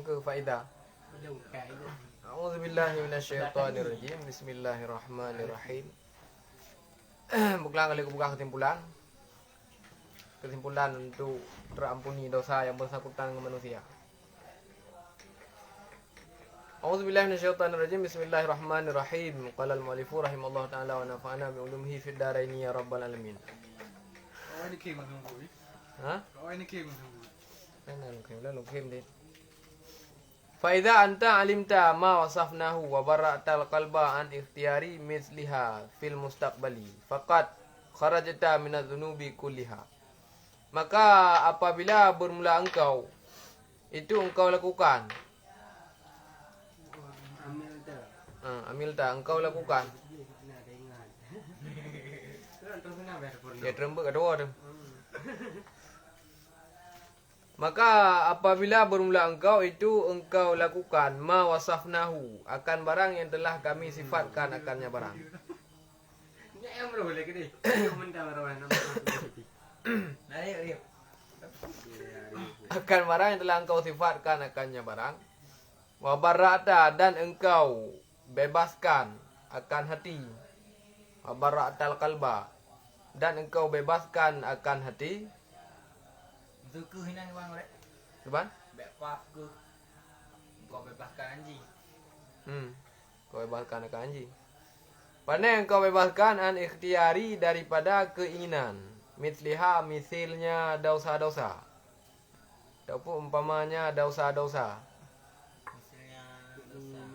ke faedah. A'udzubillahi minasyaitonirrajim. Bismillahirrahmanirrahim. Bukan kali buka kesimpulan. Kesimpulan untuk terampuni dosa yang bersangkutan dengan manusia. A'udzubillahi minasyaitonirrajim. Bismillahirrahmanirrahim. Qala al-mu'allifu rahimallahu ta'ala wa nafa'ana bi ulumihi fid dharaini ya rabbal alamin. Oh ini kim langsung gue. Hah? Oh ini kim langsung gue. Mana lungkim deh. Fa idza anta alimta ma wasafnahu wa bara'tal qalba an ikhtiyari misliha fil mustaqbali faqad kharajta minadz-dzunubi kulliha. Maka apabila bermula engkau itu engkau lakukan. Amilta engkau lakukan. Ya terembek kedua tu. Maka apabila bermula engkau itu engkau lakukan ma wasafnahu akan barang yang telah kami sifatkan akannya barang. Akan barang yang telah engkau sifatkan akannya barang. Wa bara'ta dan engkau bebaskan akan hati. Wa bara'tal qalba dan engkau bebaskan akan hati. Itu kehinan bang rek. Depan? Bebas ke. Kau bebaskan anjing. Kau bebaskan akan anjing. Mana yang kau bebaskan an ikhtiyari daripada keinginan. Misliha misilnya dosa-dosa. Ataupun umpamanya dosa-dosa. Misalnya dosa.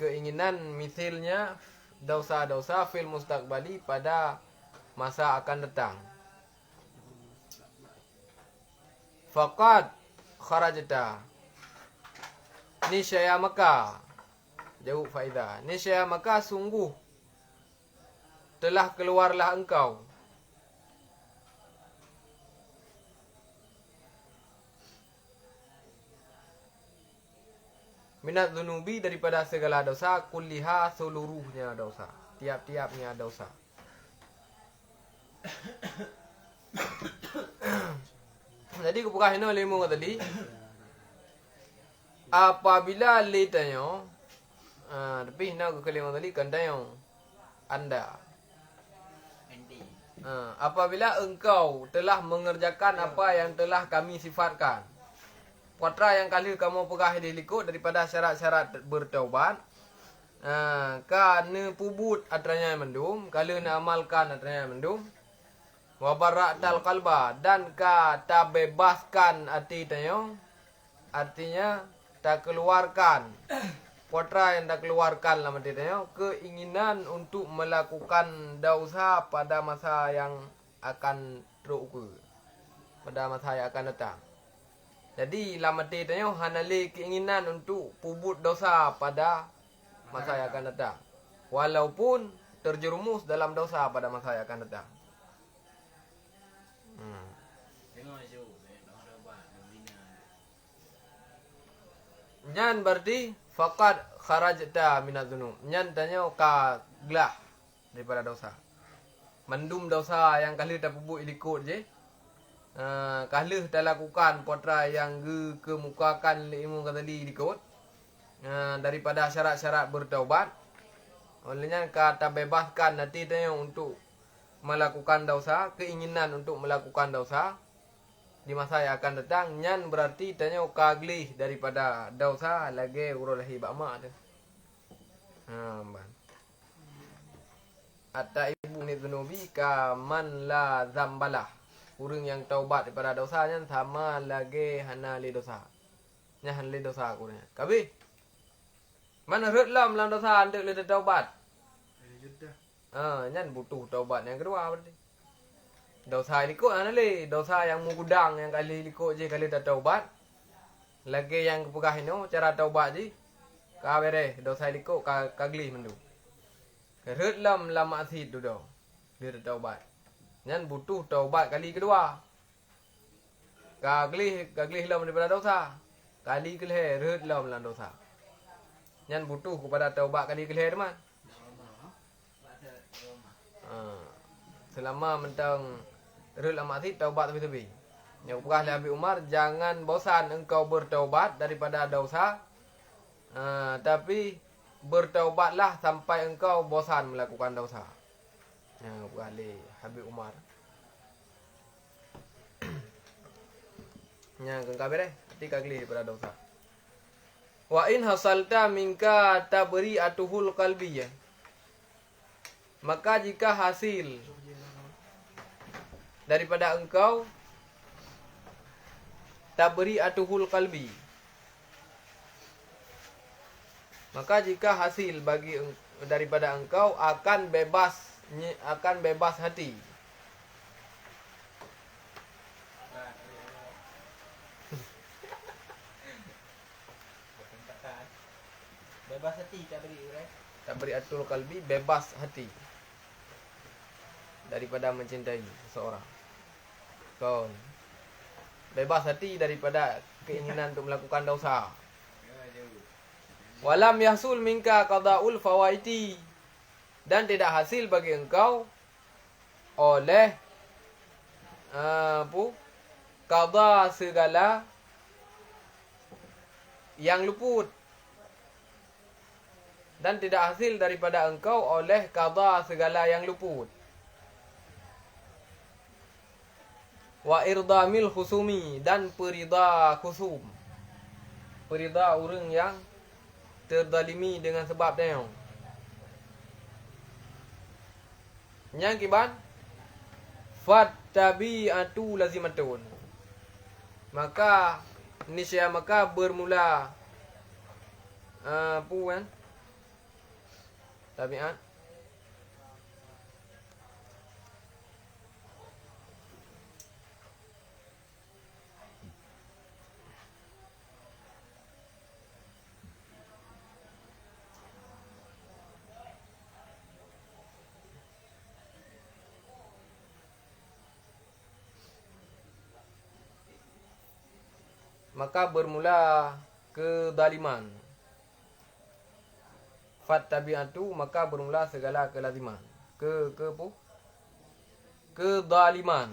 Keinginan misilnya dosa-dosa fil mustaqbali pada masa akan datang. Faqad kharajta. Niscaya maka jauh faedah. Niscaya maka sungguh telah keluarlah engkau. Minat dzunubi daripada segala dosa, kulliha seluruhnya dosa, tiap-tiapnya dosa. Jadi kebuka hino lemu tadi. Apabila litanya tapi hina ke kelima tadi kandayong anda. Apabila engkau telah mengerjakan apa yang telah kami sifatkan. Kuatra yang kali kamu pegah dilikut daripada syarat-syarat bertaubat. Kana pubut atranya mendum, kalau nak amalkan atranya mendum. Wa bara'tal qalba dan ka ta bebaskan hati tanya. Artinya tak keluarkan. Kuatra yang tak keluarkan lah hati tanya keinginan untuk melakukan dosa pada masa yang akan terukur. Pada masa yang akan datang. Jadi lamati tanya hanali keinginan untuk pubut dosa pada masa yang akan datang. Walaupun terjerumus dalam dosa pada masa yang akan datang. Nyan berarti faqad kharajta minadz-dzunub. Nyan tanya ka gelah daripada dosa. Mendum dosa yang kali tak pubut ikut je. Kalau dah lakukan putra yang kemukakan ilmu kata tadi ikut daripada syarat-syarat bertaubat, olehnya kata bebaskan nanti tanya untuk melakukan dosa, keinginan untuk melakukan dosa di masa yang akan datang. Nyan berarti tanya kaglih daripada dosa lagi urulahi ba'ma tu. Atta ibu ni dzunubi ka man la zambalah. Orang yang taubat daripada dosanya sama lagi hana li dosa. Nya han li dosa aku ni. Kabi. Mana redlam dalam dosa untuk li taubat? Nyan butuh taubat yang kedua berarti. Dosa likut ana li, dosa yang mengudang yang kali likut je kali tak taubat. Lagi yang kepegah ino cara taubat je. Ka bere dosa likut ka kagli mendu. Redlam lam maksiat tu dah. Dia taubat. Nyan butuh taubat kali kedua. Kaglih lam daripada dosa. Kali kelih reut lam dalam dosa. Nyan butuh kepada taubat kali kelih teman. Selama mentang reut lam mati taubat tepi-tepi. Yang bukan Habib Umar, jangan bosan engkau bertaubat daripada dosa. Tapi bertaubatlah sampai engkau bosan melakukan dosa. Yang bukan Habib Umar. Yang kabeh hati kagli daripada dosa. Wa in hasalta minka tabri'atuhul qalbiyah. Maka jika hasil daripada engkau tabri'atuhul qalbi, maka jika hasil daripada engkau akan bebas hati. Bebas hati tak beri urai. Tabri'atul qalbi, bebas hati daripada mencintai seseorang. Kau bebas hati daripada keinginan untuk melakukan dosa. Walam yahsul minka qada'ul fawaiti, dan tidak hasil bagi engkau oleh qada segala yang luput, dan tidak hasil daripada engkau oleh qada segala yang luput. Wa irdamil khusumi, dan perida khusum, perida orang yang terdalimi dengan sebab dia. Yang kiban fattabi'atu lazimatun, maka niscaya maka bermula tabiat maka bermula kedaliman. Fattabi'atu, maka bermula segala kelaziman. Kedaliman.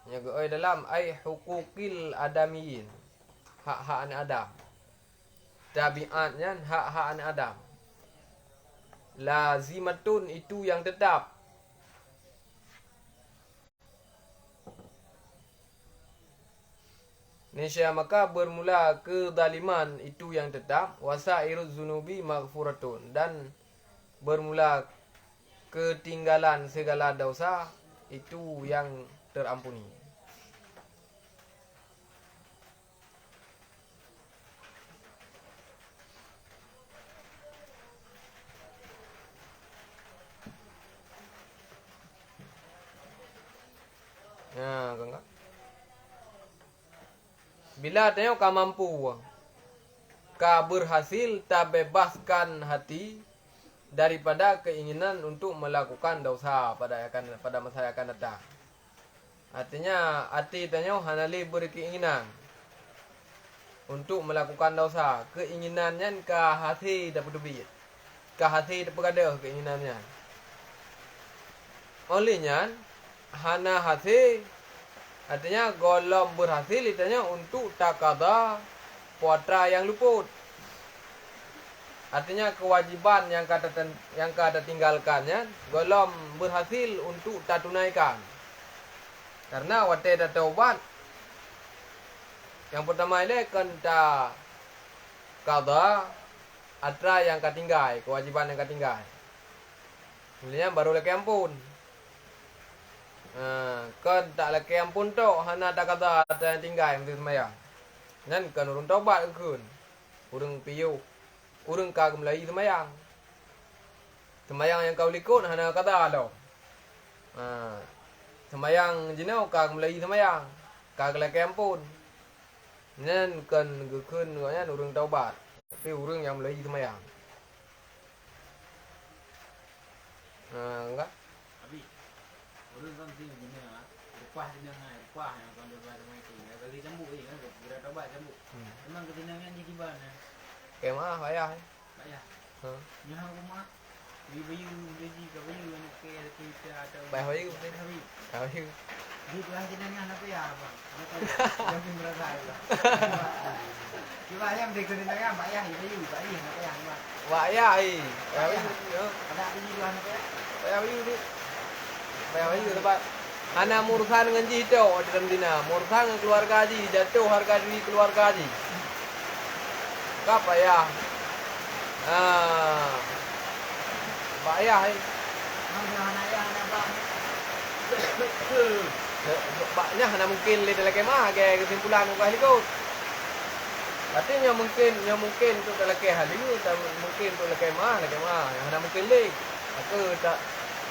Yang dalam ai hukukil adamiyin, hak-hak anak Adam. Tabiatnya hak-hak anak Adam. Lazimatun, itu yang tetap. Niscaya maka bermula kedaliman, itu yang tetap. Wasairuz zunubi maghfuratun, dan bermula ketinggalan segala dosa, itu yang terampuni. Ya, enggak. Bila tengok kau mampu, kau berhasil tak bebaskan hati daripada keinginan untuk melakukan dosa pada masa yang akan datang. Artinya hati tengok hanali berkeinginan untuk melakukan dosa. Keinginannya kau hati dapat duit, kau hati dapat ada keinginannya. Olehnya hana hati, artinya golom berhasil itanya untuk takada puatra yang luput. Artinya kewajiban yang kada tinggalkannya golom berhasil untuk tak tunaikan. Karena wate dah taubat. Yang pertama ini kena kada atra yang katinggai, kewajiban yang katinggai. Kemudian baru lagi ampun. Kan tak laki ampun tu hana tak kata ada yang tinggal mesti sembahyang. Nan kan urang taubat keun. Urang piyu. Urang kagum lagi sembahyang. Sembahyang yang kau likut hana kata dah. Sembahyang jinau kagum lagi sembahyang. Kag laki ampun. Nan kan keun ngonya urang taubat. Tapi urang yang lagi sembahyang. Enggak. Urang kan sini ni lah. Lepas dia ngai, lepas yang kau dah ada mai tu. Bagi cambuk ni kan, kira taubat cambuk. Memang ketenangan je kiban. Kemah payah. Payah. Ha. Nyawa rumah. Bayu beli ke bayu nak ke kita atau Bayar bayu. Tapi Bayu. di kelas jenengan apa ya bang? Yang merasa itu. Coba yang berikut ini ya mbak ya bayu bayu apa yang mbak? Wak ya ai. Bayar bayu. Ada beli dua anak ya? Bayar bayu ni. Bayar bayu tempat. Hana urusan dengan ji itu dalam dina. Urusan dengan keluarga ji, jatuh harga diri keluarga ji. Apa ya? Bayar ai. Mana anak ya anak bang? Baknya hanya mungkin lihat lagi mah ke kesimpulan kau ikut. Artinya mungkin tu tak lagi hal itu, tak mungkin tu lagi mah, yang hanya mungkin le. Aku tak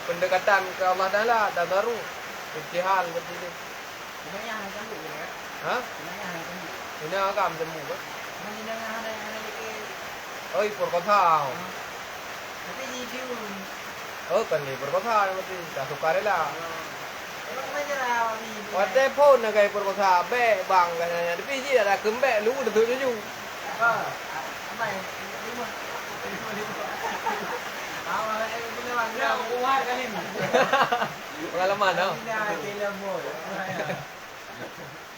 pendekatan ke Allah Taala tak baru. Ijtihad seperti itu. Sebenarnya anak kamu ya? Ha? Sebenarnya anak kamu. Ini agam jemu ke? Sebenarnya anak ke. Oi perkosa. Tapi ni dia. Oh kan ni perkosa mesti tak suka rela. Emang macam apa ni? Wate pun nak kai perkosa be bang katanya. Tapi ji ada kembek lu dah tu juju. Apa? Apa yang lima? Awak punya bang. Dah kuat kali ni. Pengalaman tau. Dah kira boy.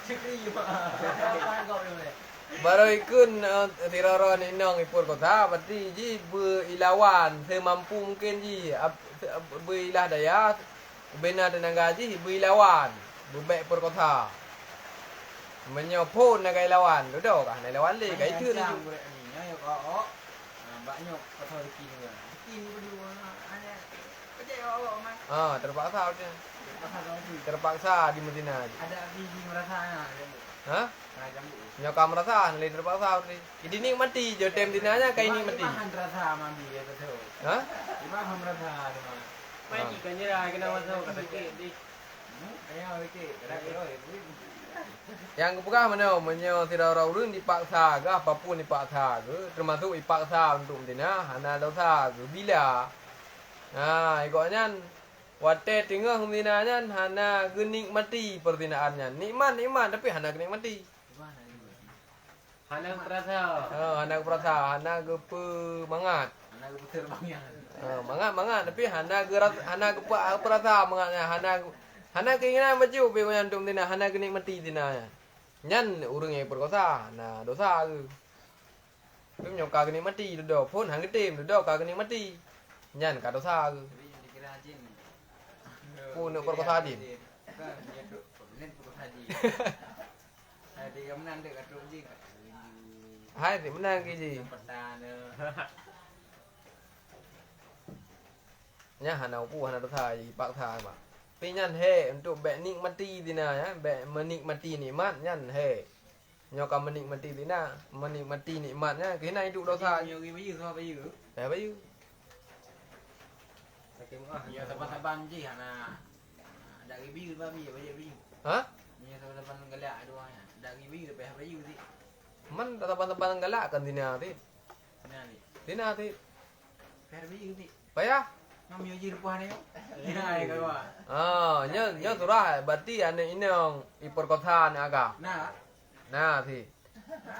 Cekri pak. Apa kau ni? Baru ikut tirara ni nong ipur kota berarti ji berilawan semampu mungkin ji berilah daya bina tenaga ji berilawan bebek pur kota menyopon nak lawan dodo kah nak lawan le kai tu ni Ni ya kau. Banyak kata rezeki ni. Rezeki ni berdua ada. Kerja awak mak. terpaksa dia Pasal kau tu. terpaksa di Medina ji Ada biji merasanya. ha Nah, jambu. nyokam rasa le terpaksa ni ini nikmati je tem dinanya kai nikmati Mahan rasa mandi ya betul. ha Mahan rasa cuma. Ah. Ikan jerah kena masuk kata ke di. Ayah okey. Kira-kira yang kepegah mana menyo tirara urun dipaksa ke apapun dipaksa ke termasuk dipaksa untuk Medina hana dosa ke bila ikutnya wate tengah Medina nya hana genikmati pertinaannya nikmat tapi hana genikmati Hana terasa. hana perasa hana ke pemangat Hana betul bangnya. mangat tapi hana perasa mangatnya hana keinginan baju pe untuk Medina hana genikmati dinanya nyan urang yang perkosa nah dosa ke tapi nyoka genikmati dodo pun hang getim dodo ka genikmati nyan ka dosa ke Tapi yang dikira jin. Pun nak perkosa jin. Kan dia tu pemilih perkosa jin. Ada yang menang dek kat jin kat. hai thì menang ke ji Petan. nya hana pu hana dosa ji paksa ba pinyan he untuk bek nikmati dina ya bek menikmati nikmat nyan he nyoka menikmati dina menikmati nikmatnya kena hidup dosa Nhiều cái baju so baju. eh bayu Nhiều teman-teman je hana. Ada cái baju babi baju. ha Nhiều teman-teman galak doanya. Ada cái baju tapi baju sih. man teman-teman galak kan dina ti Nah ni. dina ti Per baju sih. payah Ngam yo jir puan yo. Nah, kau. nya surah berarti ane inong iperkotaan agam Nah, nah si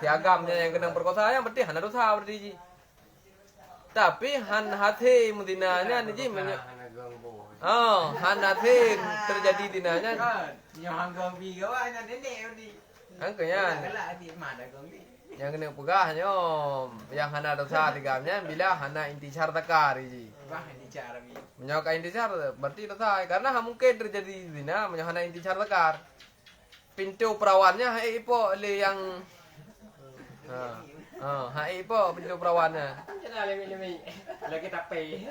agamnya yang kena perkosa yang berarti hana dosa berarti ji tapi han hati mudinanya ni ji han hati terjadi dinanya kan. Yang hanggang bi kau ana nenek ni. angkanya Galak di mana kau ni. yang kena pegahnya yang hana dosa tigamnya bila hana intisar takar ji Wah, ini cara bi. menyoka intisar berarti dosa karena mungkin terjadi zina menyohana intisar takar pintu perawannya ipo le yang ipo pintu perawannya Jangan lemi-lemi. Lagi tapi.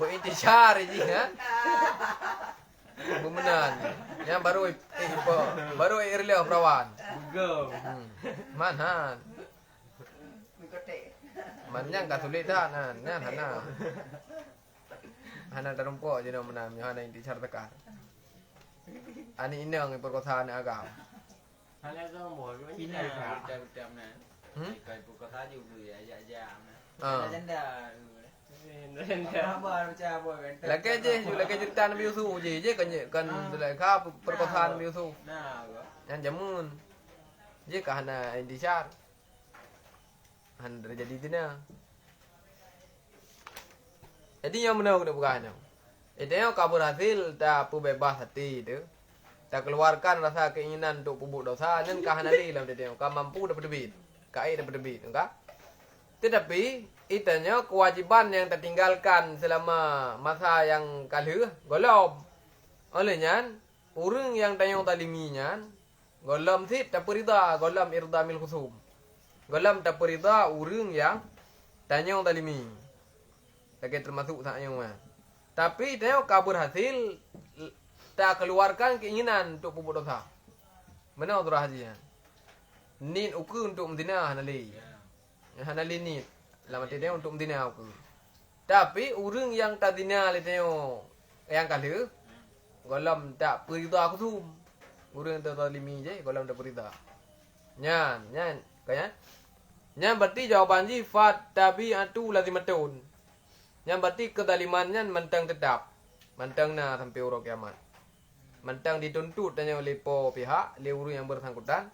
buat intisar ji ha bemenan yang baru ipo baru irleh perawan Go. manhan Mikote. mannyang ka sulit han nyan hana terumpo je no menam hana intisar takar ani inang perkosaan agam Hala kau mau ini betul nah. Kau buka saja dulu ya aja. Janda. Apa macam apa kan? lagi je lagi cerita Nabi Yusuf je kan ka perkosaan Nabi Yusuf Nah, yang jamun je ka hana intisar han terjadi dina Jadi yang benar kena bukan. Itu yang kabur hasil tak bebas hati itu. Tak keluarkan rasa keinginan untuk pupuk dosa dan kahanali dalam dia. Kau mampu dapat debit. Kai dapat debit, enggak? Tetapi itanya kewajiban yang tertinggalkan selama masa yang kalu golom. Olehnya orang yang tayang taliminya golom sit tak perida golom irdamil khusum. Golom tak perida orang yang tayang talimi. Tak termasuk saknya mah. Tapi tayang kabur hasil tak keluarkan keinginan untuk pupuk dosa. Mana tu rahasianya? Nit ukur untuk mendina hanali. Hanali nit. Lama dia untuk mendina ukur. Tapi orang yang tak dina leteo yang kala golom tak perida aku tu. Orang tak talimi je golom tak perida. Nyan kaya. Nyan berarti jawapan ji fat tabi'atu lazimatun. Nyan berarti kedalimannya mentang tetap. Mentang na sampai urut kiamat. Mentang dituntut tanya oleh pihak, oleh orang yang bersangkutan.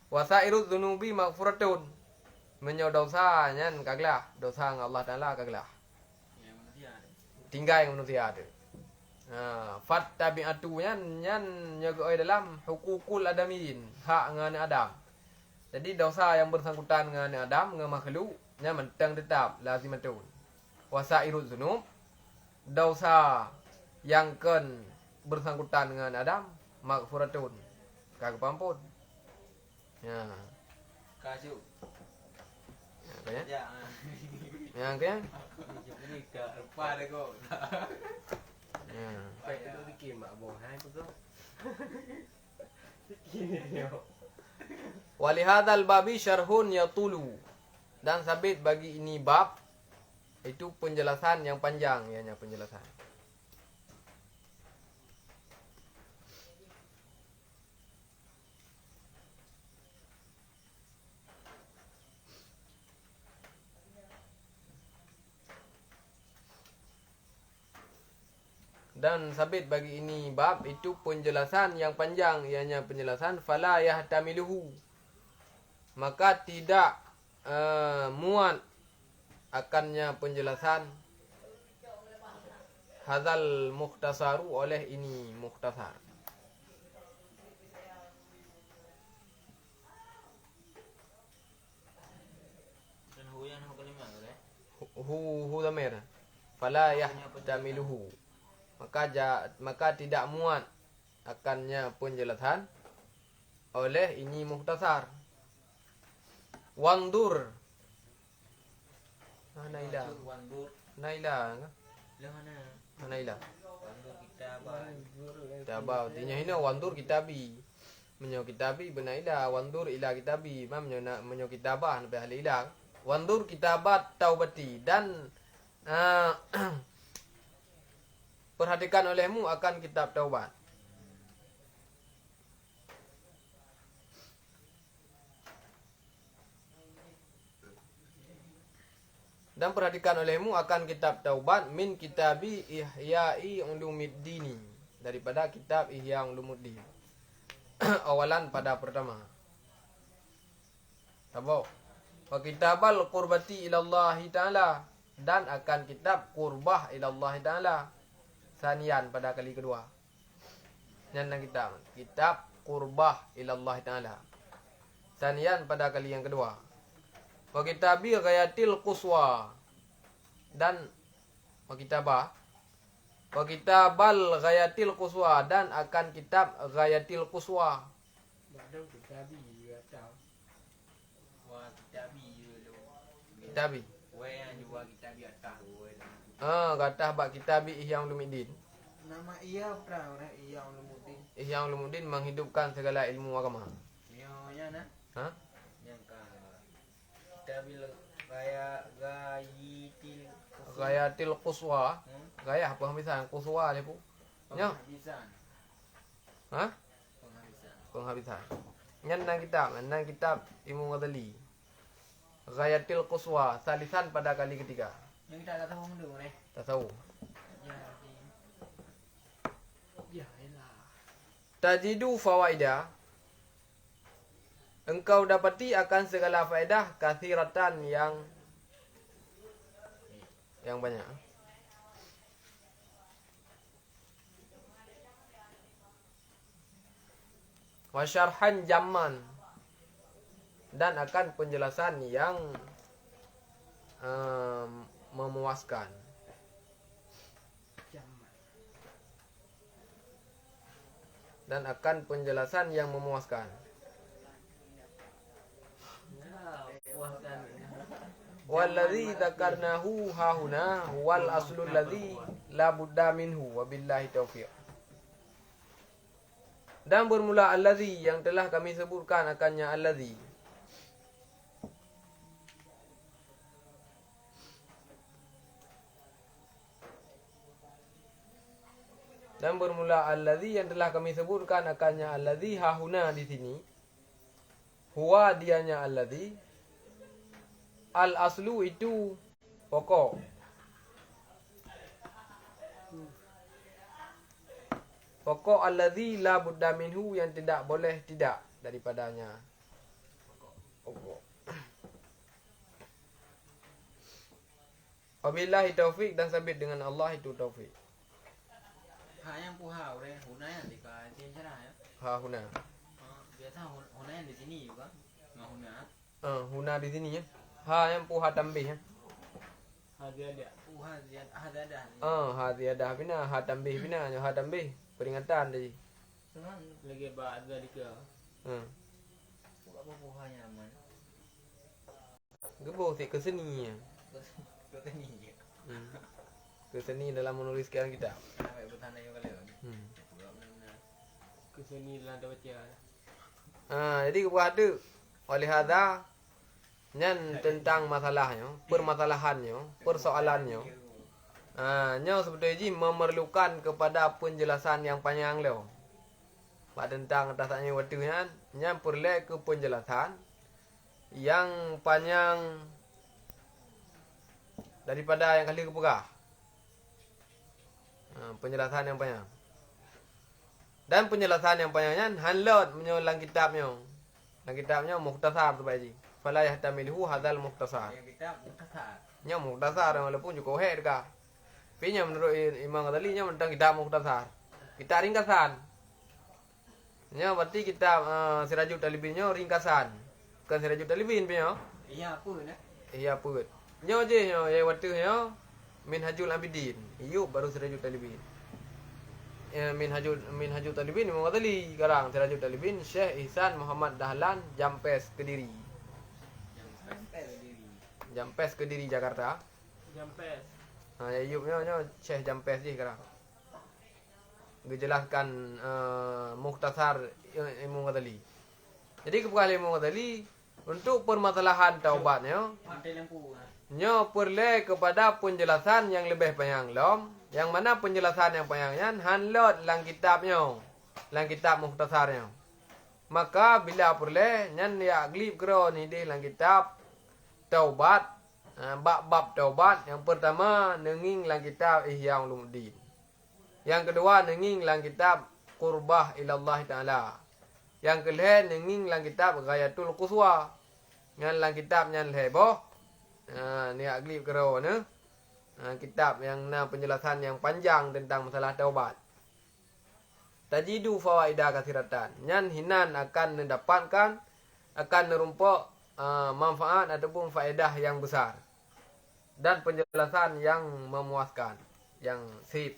Wasairud dzunubi maghfuratun. Menyo dosa nyan kaglah, dosa ng Allah Taala kaglah. Tinggal yang manusia ada. Fat tabi'atu nyan nyagoi dalam hukukul adamin, hak ngan Adam. Jadi dosa yang bersangkutan dengan Adam, dengan makhluk, nyan mentang tetap lazimatun. Wasairud dzunub, dosa yang bersangkutan dengan Adam, maghfuratun, kagak pampun. Ya. Kasih. Ya, Ya. yang kan? Ini ke lupa deh kok. Ya. Baik itu dikit mak boh. Hai tu kok. Ini yo. Walihadzal babi syarhun yatulu. Dan sabit bagi ini bab itu penjelasan yang panjang, ianya penjelasan. Dan sabit bagi ini bab itu penjelasan yang panjang, ianya penjelasan fala yahtamiluhu, maka tidak muat akannya penjelasan hadzal mukhtasaru oleh ini mukhtasar. Dan huyan aku lima boleh. Hu damir fala yahtamiluhu, maka tidak muat akannya penjelasan oleh ini mukhtasar. Wandur Naila Wandur. Naila Lah mana? Naila Wandur kita Tabau tinya hina wandur kitabi menyo kitabi benaila wandur ila kitabi menyo kitabah nabi ahli ila wandur kitabat taubati, dan perhatikan olehmu akan kitab taubat. Dan perhatikan olehmu akan kitab taubat min kitabi Ihya'i Ulumuddin, daripada kitab Ihya Ulumuddin. Awalan pada pertama. Tabau. Wa kitabal qurbati ilallah ta'ala, dan akan kitab qurbah ilallah ta'ala. Sanian pada kali kedua. Yang kitab qurbah ilallah ta'ala. Sanian pada kali yang kedua. Wa kitabi ghayatil quswa, dan wa kitabal ghayatil quswa, dan akan kitab ghayatil quswa. Badau kitabi kata. Wah kitabi dulu. Kitabi. Wei yang juga kitabi atas wei. Kata bab kitabi Ihya Ulumuddin. Nama ia pra orang ia Ulumuddin. Ihya Ulumuddin menghidupkan segala ilmu agama. Nyonya nah. Ha? Yang ka. Kitabi Ghayatil quswa. Gayah penghabisan quswa dia pu. Nya. Penghabisan. Ha? Penghabisan. Penghabisan. Nang kitab Imam Ghazali. Ghayatil quswa, salisan pada kali ketiga. Yang kita tahu dulu ni. Tak tahu. Ya. Ya elah. Tajidu fawaida, engkau dapati akan segala faedah kathiratan yang banyak. wa syarhan jamman, dan akan penjelasan yang memuaskan. Dan akan penjelasan yang memuaskan. Walladzi dzakarnahu hahuna wal aslul ladzi la budda minhu wabillahi taufiq. Dan bermula allazi yang telah kami sebutkan akannya allazi. Dan bermula allazi yang telah kami sebutkan akannya allazi hahuna di sini. Huwa dianya allazi. Al aslu itu pokok. Pokok allazi la budda minhu yang tidak boleh tidak daripadanya. Pokok. Wabillahi taufik, dan sabit dengan Allah itu taufik. Ha yang puha ore huna yang di ka cien cara ya. Ha huna. Biasa huna yang di sini juga. Enggak huna. Huna di sini ya. Ha yang puha tambih ya. Ha dia ada. Puha dia ada. Ha dia ada bina, ha tambih bina, ha tambih. Peringatan tadi. Cuman lagi ba ada di ke. Apa puhanya aman. Gebo sih ke seni ya. Ke sini je. Ke seni dalam menuliskan kitab. Sampai bertanda juga lewat. Benar-benar. Ke sini dalam baca. Jadi kepada oleh hadza nyan tentang masalahnya, permasalahannya, persoalannya. Nyo sebetulnya memerlukan kepada penjelasan yang panjang leo. Pak tentang atasnya waktu nyan perlu ke penjelasan yang panjang daripada yang kali kepegah. Penjelasan yang panjang. Dan penjelasan yang panjangnya hanlot menyolang kitabnya. Dalam kitabnya mukhtasar tu baji. Fala yahtamiluhu hadzal mukhtasar. Kitab mukhtasar. Nya mukhtasar walaupun juga he dekat. Pinya menurut Imam Ghazali nya tentang kitab mukhtasar. Kita ringkasan. Nya berarti kitab Sirajul Talibin nya ringkasan. Bukan Sirajul Talibin punya. Iya apa nak? Iya apa. Nya je nya ya waktu nya Minhajul Abidin. Iyo baru Sirajul Talibin. Minhajul Talibin Imam Ghazali sekarang Sirajul Talibin Syekh Ihsan Muhammad Dahlan Jampes Kediri. Jampes Kediri Jakarta. Jampes. Ya Ayubnya Syekh Jampes je sekarang. Dijelaskan mukhtasar Imam Ghazali. Jadi kepada Imam Ghazali untuk permasalahan taubatnya, nyo perlu kepada penjelasan yang lebih panjang lom. Yang mana penjelasan yang panjangnya hanlot lang kitabnya, lang kitab mukhtasarnya. Maka bila perlu nyan ya glib kro ni di lang kitab taubat, bab taubat. Yang pertama nenging lang kitab Ihya Ulumuddin. Yang kedua nenging lang kitab Qurbah Ilallah Ta'ala. Yang kelih nenging lang kitab Ghayatul Quswa. Ngan lang kitab nyan leboh. Ni aglib kero ne. Kitab yang penjelasan yang panjang tentang masalah taubat. Tajidu fawaidah kathiratan. Nyan hinan akan mendapatkan, akan merumpuk manfaat ataupun faedah yang besar. Dan penjelasan yang memuaskan, yang sip,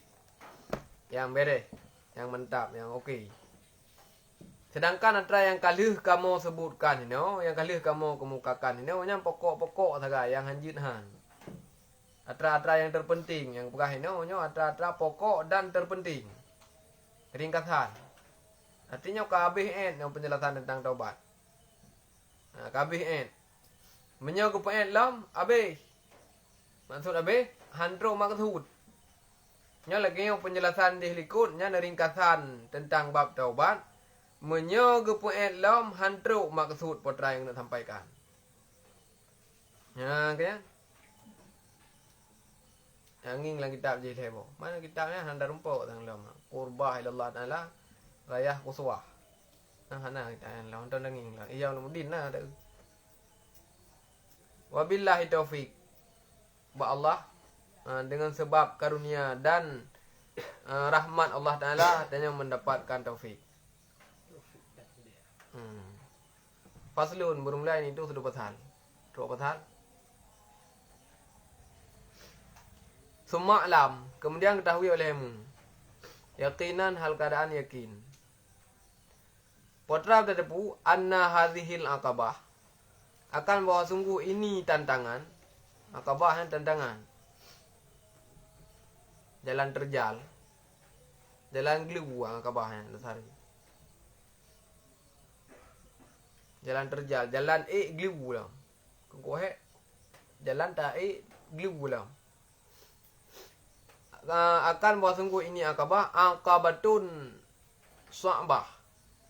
yang beres, yang mantap, yang okey. Sedangkan antara yang kalih kamu sebutkan ini, yang kalih kamu kemukakan ini, yang pokok-pokok saja, yang hanjit han. Atra-atra yang terpenting, yang pegah ini, atra-atra pokok dan terpenting. Ringkasan. Artinya kabeh yang penjelasan tentang taubat. Kabeh Menyo ke lam, habis. Maksud habis, handro maksud. Nya lagi yang penjelasan di likutnya ringkasan tentang bab taubat. Menyo ke lam, handro maksud potra yang nak sampaikan. Ya, kan? Angin lang kitab je lebo. Mana kitabnya handa rumpuk tang lam. Qurbah ilallah taala rayah quswah. Hana kita yang lam ton angin lah. Iya Ulumuddin lah ada. Wabillahi taufik. Ba Allah dengan sebab karunia dan rahmat Allah Taala adanya mendapatkan taufik. Faslun bermula ini itu sudah pasal. Dua pasal. Summa alam, kemudian ketahui olehmu. Yakinan hal keadaan yakin. Potra terdepu anna hadhil aqabah. Akan bahwa sungguh ini tantangan. Aqabah yang tantangan. Jalan terjal. Jalan gelu aqabahnya dasar. Jalan terjal, jalan gelu lah. Kau jalan tak gelu lah. Akan bahwa sungguh ini akabah, akabatun su'bah.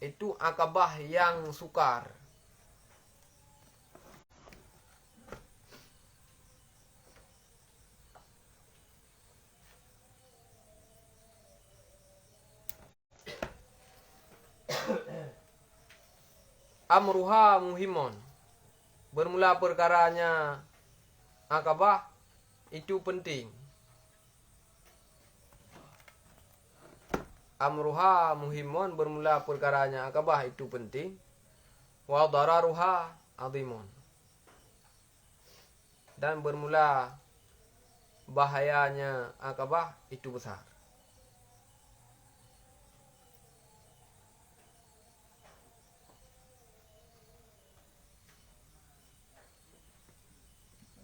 Itu akabah yang sukar. Amruha muhimon. Bermula perkaranya akabah itu penting. Amruha muhimon, bermula perkaranya akabah itu penting. Wa dararuha azimun. Dan bermula bahayanya akabah itu besar.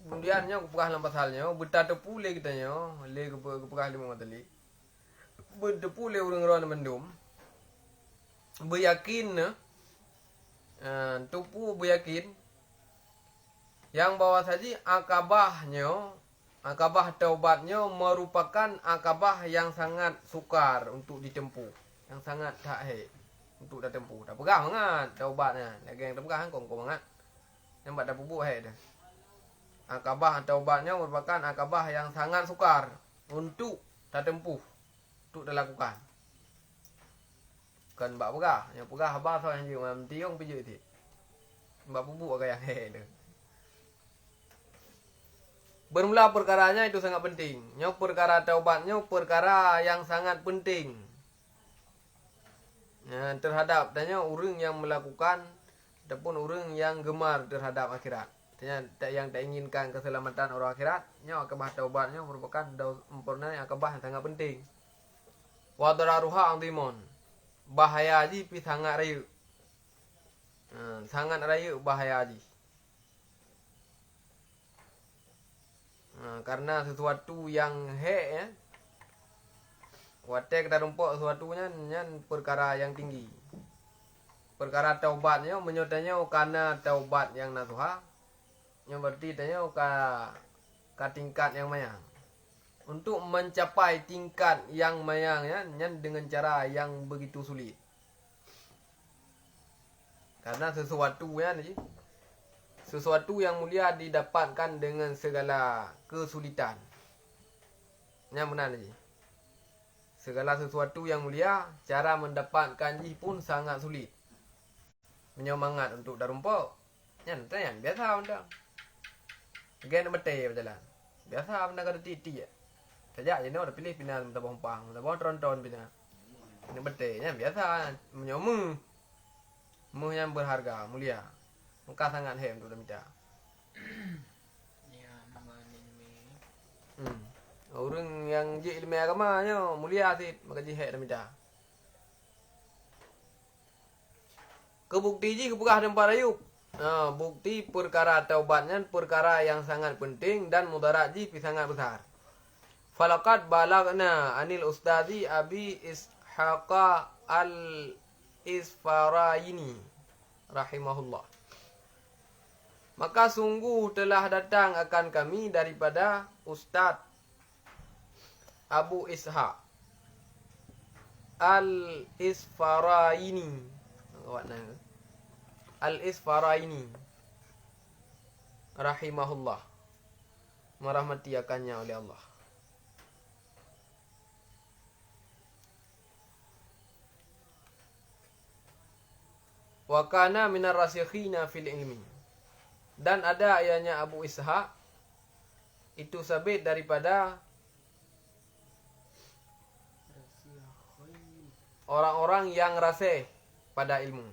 Kemudiannya kepegah lampas halnya, betata pule kitanya, le kepegah lima matali. Berdepu le orang-orang mendum. Beryakin tupu beryakin yang bahwa saja akabah taubatnya merupakan akabah yang sangat sukar untuk ditempuh, yang sangat tak untuk ditempuh. Tak pegang sangat taubatnya. Lagi yang tak pegang kong banget. Yang tak pupuk dah. Akabah taubatnya merupakan akabah yang sangat sukar untuk ditempuh, untuk dilakukan. Kan mbak pegah, yang pegah abah so yang jiwa tiung pijak ti. Mbak pupuk agak yang tu. Bermula perkaranya itu sangat penting. Nyo perkara taubatnya perkara yang sangat penting. Ya, terhadap tanya orang yang melakukan ataupun orang yang gemar terhadap akhirat. Tanya yang tak inginkan keselamatan orang akhirat, nyo akabah taubatnya merupakan akabah yang sangat penting. Wa dararuha azimun. Bahaya ji pi sangat raya. Sangat raya bahaya ji. Karena sesuatu yang ya. Watek kita rumpuk sesuatunya nyan perkara yang tinggi. Perkara taubatnya menyodanya karena taubat yang nasuha. Yang berarti tanya ka tingkat yang mayang. Untuk mencapai tingkat yang mayang ya, dengan cara yang begitu sulit. Karena sesuatu ya, sesuatu yang mulia didapatkan dengan segala kesulitan. Yang benar ni. Segala sesuatu yang mulia, cara mendapatkan pun sangat sulit. Menyemangat untuk darumpuk. Yang biasa undang. Gen betul berjalan. Biasa undang kada titi ya. Sejak ini orang pilih pindah minta bompang, minta bawa tronton pindah. Ini betulnya biasa menyomu, yang berharga, mulia. Muka sangat hem tu dah minta. Orang yang je ilmu agamanya mulia sih, maka je dah minta. Kebukti ji kepegah tempat ayub. Bukti perkara taubatnya perkara yang sangat penting dan mudarat ji sangat besar. Falaqad balagna anil ustadi Abi Ishaqa al-Isfaraini rahimahullah. Maka sungguh telah datang akan kami daripada Ustaz Abu Ishaq al-Isfaraini. Al-Isfaraini rahimahullah. Merahmati akannya oleh Allah. Wa kana minar rasikhina fil ilmi. Dan ada ayahnya Abu Ishaq itu sabit daripada orang-orang yang rasih pada ilmu.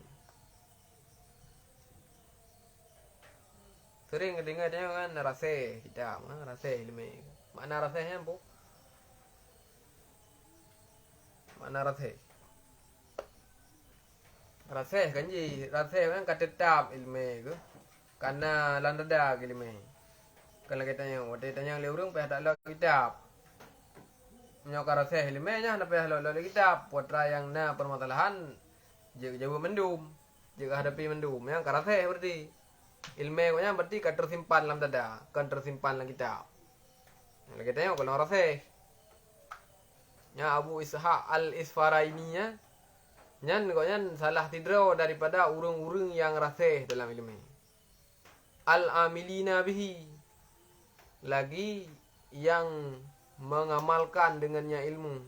Sering dengar dia kan rasih kita, rasih ilmu. Makna rasihnya apa? Makna rasih. Rasih kan ji, rasih kan katetap ilmu ke. Karena landada ilmu. Kalau kita tanya leurung peh tak lo kitab. Menyokar rasih ilmu nya na peh lo kitab. Putra yang na permasalahan jauh mendum. Jika hadapi mendum yang karasih berarti. Ilmu nya berarti kan tersimpan dalam dada, kan tersimpan dalam kitab. Kalau kita tengok kalau rasih. Nya Abu Ishaq al-Isfaraini nya nyan salah tidro daripada urung-urung yang rasih dalam ilmu. Al-amilina bihi, lagi yang mengamalkan dengannya ilmu.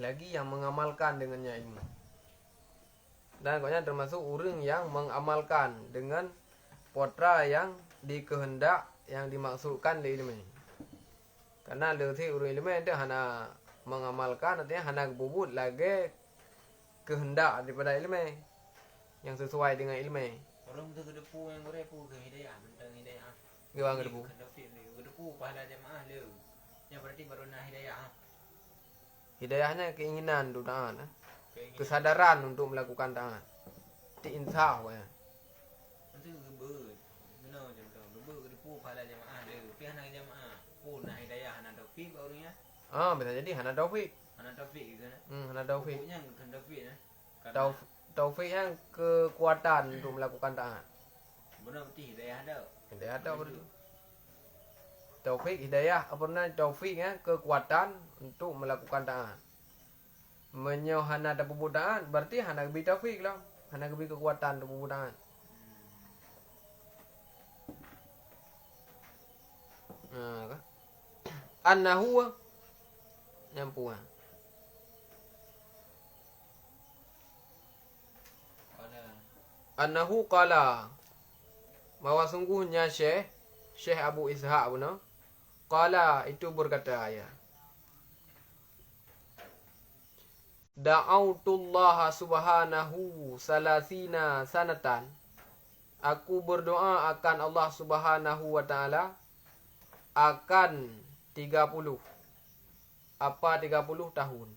Lagi yang mengamalkan dengannya ilmu. Dan koknya termasuk urung yang mengamalkan dengan potra yang dikehendak yang dimaksudkan di ilmu. Karena lebih urung ilmu itu hanya mengamalkan, artinya hanya bubut lagi kehendak daripada ilmu yang sesuai dengan ilmu. Orang tu kedepu yang berepu ke hidayah, bentang hidayah. Gimana kedepu? Kedepu pahala jemaah lu. Yang berarti baru nak hidayah. Hidayahnya keinginan untuk taat, kesadaran untuk melakukan taat. Ti insaf ya. Nanti gebur. Benar contoh. Gebur kedepu pahala jemaah lu. Pihak nak jemaah. Pun nak hidayah, nak taufik barunya. Bisa jadi hana taufik. Hana taufik gitu kan. Hana taufik. Pokoknya kan taufik ya. Taufik yang kekuatan untuk melakukan taat. Benar berarti hidayah ada. Hidayah ada berarti. Taufik hidayah apa namanya taufik ya kekuatan untuk melakukan taat. Menyo hana ada perbuatan berarti hana lebih taufik lah. Hana lebih kekuatan untuk perbuatan. Annahu nyampu. Annahu qala, bahwa sungguhnya Syekh Abu Ishaq benar. Qala itu berkata ya. Da'autullaha subhanahu salasina sanatan. Aku berdoa akan Allah Subhanahu wa taala akan 30. Apa 30 tahun?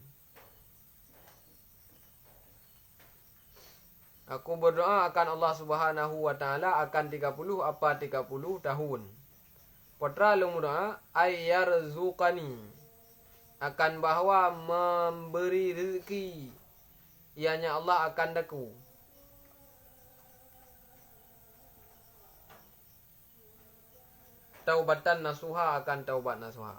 Aku berdoa akan Allah Subhanahu wa taala akan 30 apa 30 tahun. Putra lu doa ayyarzuqani, akan bahwa memberi rezeki ianya Allah akan daku. Taubatan nasuha, akan taubat nasuha.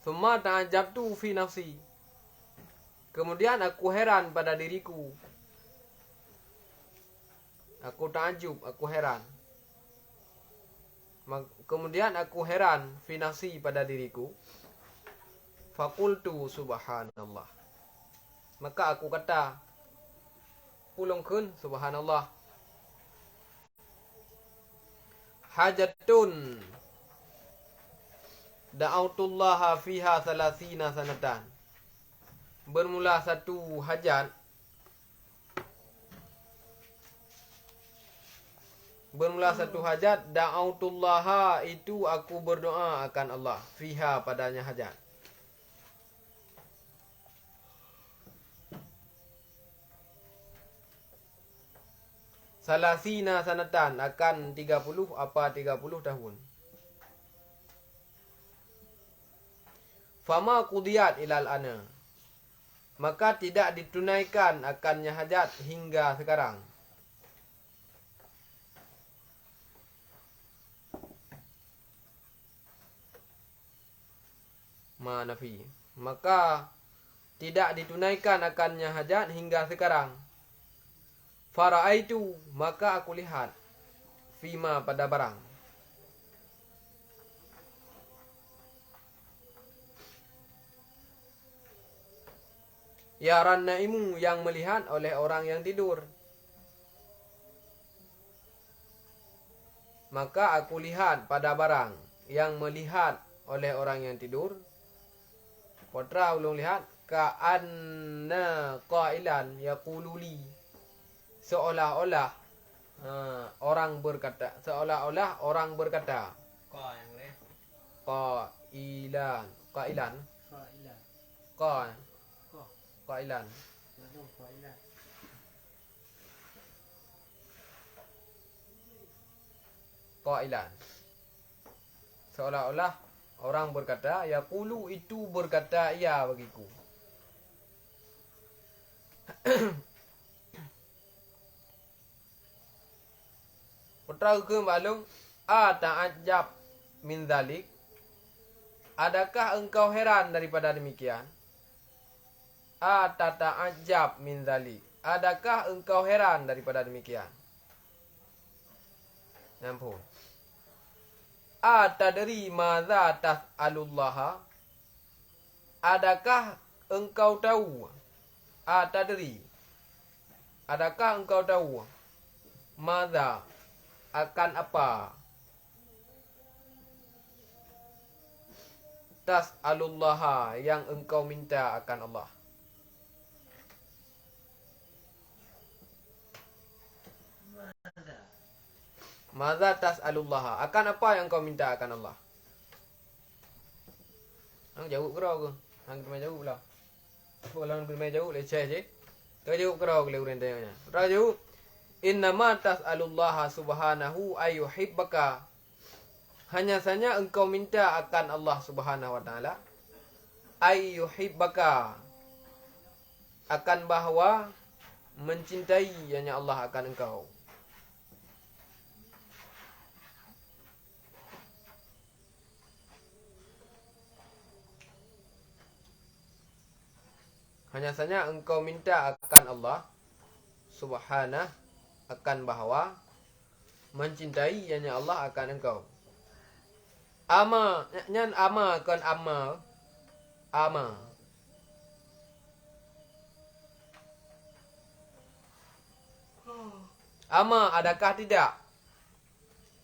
Summa ta'ajabtu fi nafsi, kemudian aku heran pada diriku. Aku takjub, aku heran. Kemudian aku heran fi nafsi pada diriku. Faqultu subhanallah. Maka aku kata, pulungkeun subhanallah. Hajatun da'autullaha fiha 30 sanatan. Bermula satu hajat. Bermula satu hajat, da'autullaha itu aku berdoa akan Allah. Fiha padanya hajat. Salasina sanatan, akan 30 apa 30 tahun. Fama qudiyat ilal ana, maka tidak ditunaikan akannya hajat hingga sekarang. Manafi, maka tidak ditunaikan akannya hajat hingga sekarang. Fara'aitu, maka aku lihat, fima pada barang. Yaran naimu, yang melihat oleh orang yang tidur. Maka aku lihat pada barang yang melihat oleh orang yang tidur. Potra ulung lihat ka'anna qailan yaqulu li, seolah-olah orang berkata, seolah-olah orang berkata. Kau yang ni. Qailan, qailan, Kok. qailan. Qailan. Seolah-olah orang berkata, yaqulu itu berkata ia bagiku. Putra ke balung, ta'ajjab min dzalik. Adakah engkau heran daripada demikian? Ta'ajjab min dzalik. Adakah engkau heran daripada demikian? Nampu. Atadri madza tas'alullaha? Adakah engkau tahu? Atadri. Adakah engkau tahu? Madza, akan apa? Tas'alullaha, yang engkau minta akan Allah. Madza tas'alullaha, akan apa yang kau minta akan Allah? Hang jawab kerau ke? Hang kena jawab pula. Kalau kena jawab leceh je. Kau jawab kerau ke uren tanya. Kerau jawab, innama tas'alullaha subhanahu ayyuhibbaka. Hanya saja engkau minta akan Allah Subhanahu wa taala ayyuhibbaka, akan bahawa mencintai hanya Allah akan engkau. Hanya saja engkau minta akan Allah Subhanahu akan bahawa mencintai hanya Allah akan engkau. Ama, nyan ama kan ama. Ama. Ama, adakah tidak?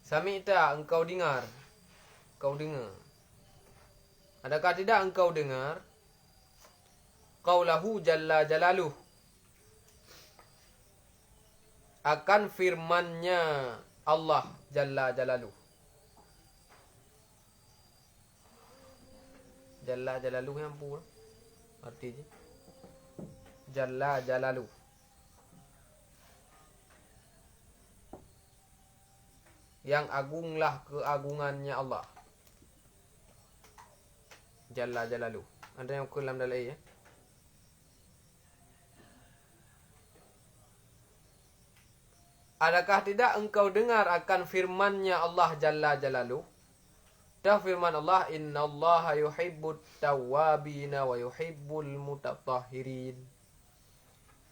Sami'ta, engkau dengar. Kau dengar. Adakah tidak engkau dengar? Qaulahu jalla jalaluh, akan firmannya Allah jalla jalaluh. Jalla jalaluh yang pula arti je. Jalla jalaluh, yang agunglah keagungannya Allah. Jalla jalaluh. Ada yang kelam dalam ya. Adakah tidak engkau dengar akan firmannya Allah Jalla Jalaluh? Dah firman Allah, innallaha yuhibbut tawwabina wa yuhibbul mutatahhirin.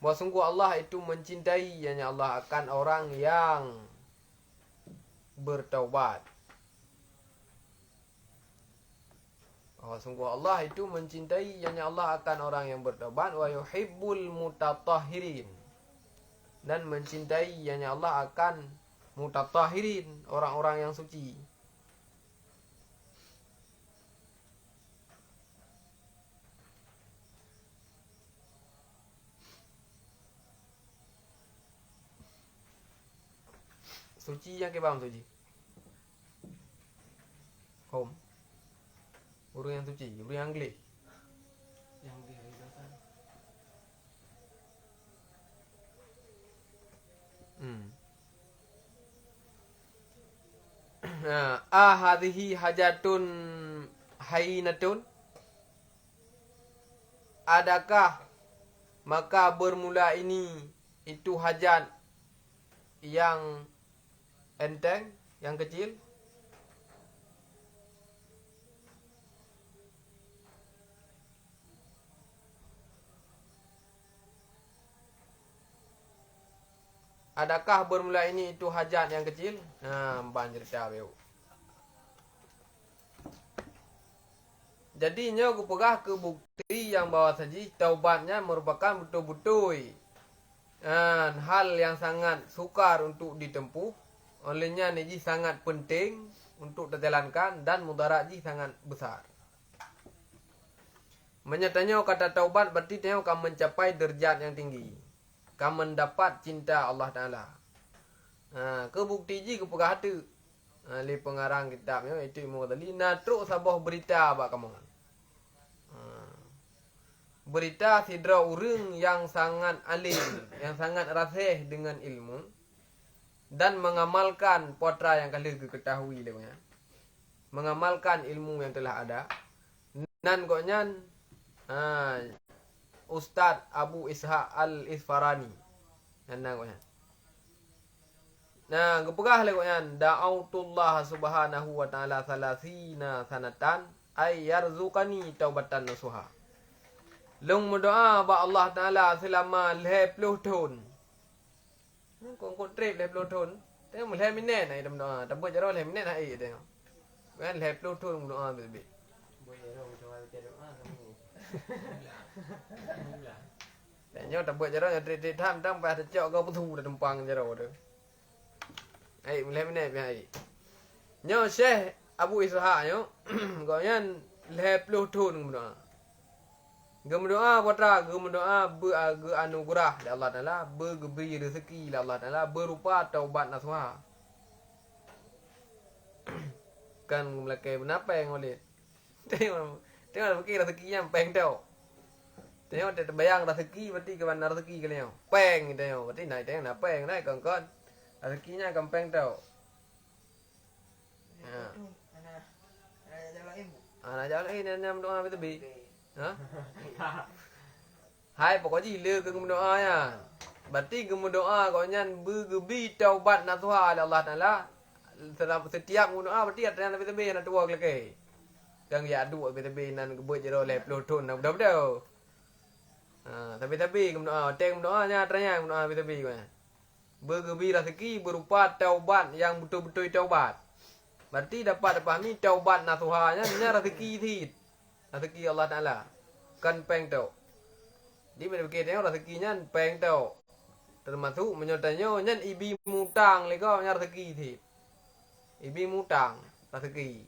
Bahawa sungguh Allah itu mencintai hanya Allah akan orang yang bertaubat. Bahawa sungguh Allah itu mencintai hanya Allah akan orang yang bertaubat, wa yuhibbul mutatahhirin, dan mencintai hanya Allah akan mutatahhirin, orang-orang yang suci. Suci yang ke faham suci? Home. Guru yang suci, guru yang Anglik. Yang di hari dosa. Hadhihi hajatun hainatun. Adakah maka bermula ini itu hajat yang enteng, yang kecil? Adakah bermula ini itu hajat yang kecil? Banjir cerita. Jadinya aku pegah ke bukti yang bawah saji taubatnya merupakan betul-betul hal yang sangat sukar untuk ditempuh. Olehnya ini sangat penting untuk dijalankan dan mudarat sangat besar. Menyatanya kata taubat berarti tengok kamu mencapai derajat yang tinggi. Kamu mendapat cinta Allah Ta'ala. Ke bukti je ke pegah hati. Li pengarang kitabnya itu ilmu tadi. Natruk sabah berita apa kamu. Berita sidra urang yang sangat alim, yang sangat rasih dengan ilmu dan mengamalkan potra yang kalian ketahui dia. Mengamalkan ilmu yang telah ada. Nan koknya Ustaz Abu Ishaq Al-Isfarani. Nan koknya. Nah, kepegah le koknya da'autullah subhanahu wa ta'ala salasina sanatan ay yarzuqani taubatan nasuha. Long berdoa ba Allah Taala selama 20 tahun. Kau trip 20 tahun. Tengok 10 minit nak doa. Tak buat cara 10 minit nak tengok. Kan 20 tahun doa betul. Boleh orang jual doa kamu. Tengok tak buat cara yang trip tam pas cak kau putu dah tempang cara tu. 10 minit biar. Nyo Syekh Abu Ishaq nyo. Kau yang 20 tahun berdoa. Berdoa putra, berdoa beranugerah dari Allah Taala, berberi rezeki dari Allah Taala, berupa taubat nasuha. Kan melakai kenapa yang oleh? Tengok fikir rezeki yang peng tau. Tengok tak terbayang rezeki berarti ke mana rezeki kalian. Peng tengok berarti naik tengok nak peng naik kon. Rezekinya kan peng tau. Anak jalan ini nyam doa betul. Hai pokoknya ila ke doa ya. Berarti ke doa kau nyan bergebi taubat nasuha oleh Allah Taala. Setiap doa berarti ada yang lebih nak tua lagi. Kang ya dua lebih nan gebut jero 20 tahun nak betul. Tapi ke doa, teng doanya ternyata doa lebih kau. Bergebi rezeki berupa taubat yang betul-betul taubat. Berarti dapat dipahami taubat nasuhanya nya rezeki tid. Rezeki Allah Ta'ala. Kan peng tau. Di mana fikir tengok rezekinya peng tau. Termasuk menyertanya nyan ibi mutang lego nya rezeki tid. Ibi mutang rezeki.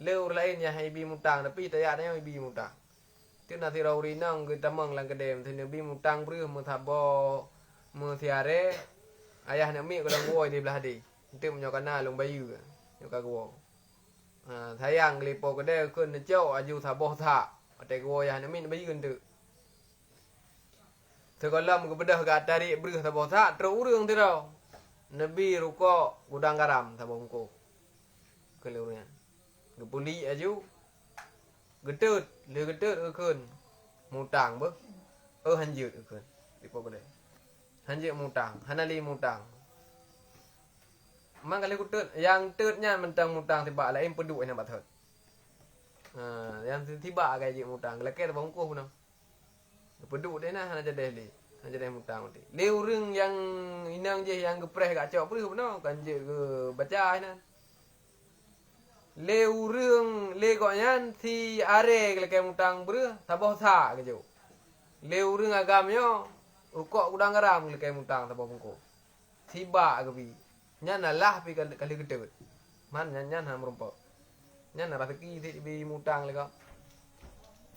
Leu lain ya ibi mutang tapi tak ada yang ibi mutang. Tu nasi rauri nang kita mang lang kedem tu ibi mutang bru mu thabo mu siare ayah nak mi kalau gua di belah di. Itu menyokana long bayu. Nyok gua. Sayang lipo kedai kun jauh aju saboh tak. Ada gua yang min bagi gendu. Sekolah kebedah ke tarik beri saboh tak terurang tu tau. Nabi ruko gudang garam saboh muko. Kelurnya. Gepuli aju. Getut, le getut kun. Mutang ber. Hanjut kun. Lipo kedai. Hanjut mutang, hanali mutang. Mang kali kutut yang tutnya mentang mutang tiba lain peduk yang bathot. Yang tiba gaji mutang leket bongkoh pun. Peduk dia nah nak jadi le. Nak jadi mutang mati. Le urang yang inang je yang gepreh kat cok pun kan je ke baca nah. Le urang le koknya si are leket mutang ber saboh sa ke jo. Le urang agamnya rukok gudang garam leket mutang saboh bongkoh. Tiba ke bi. Nyana lah pi kali gede. Man nyana merumpok. Nyana rezeki di mutang le kau.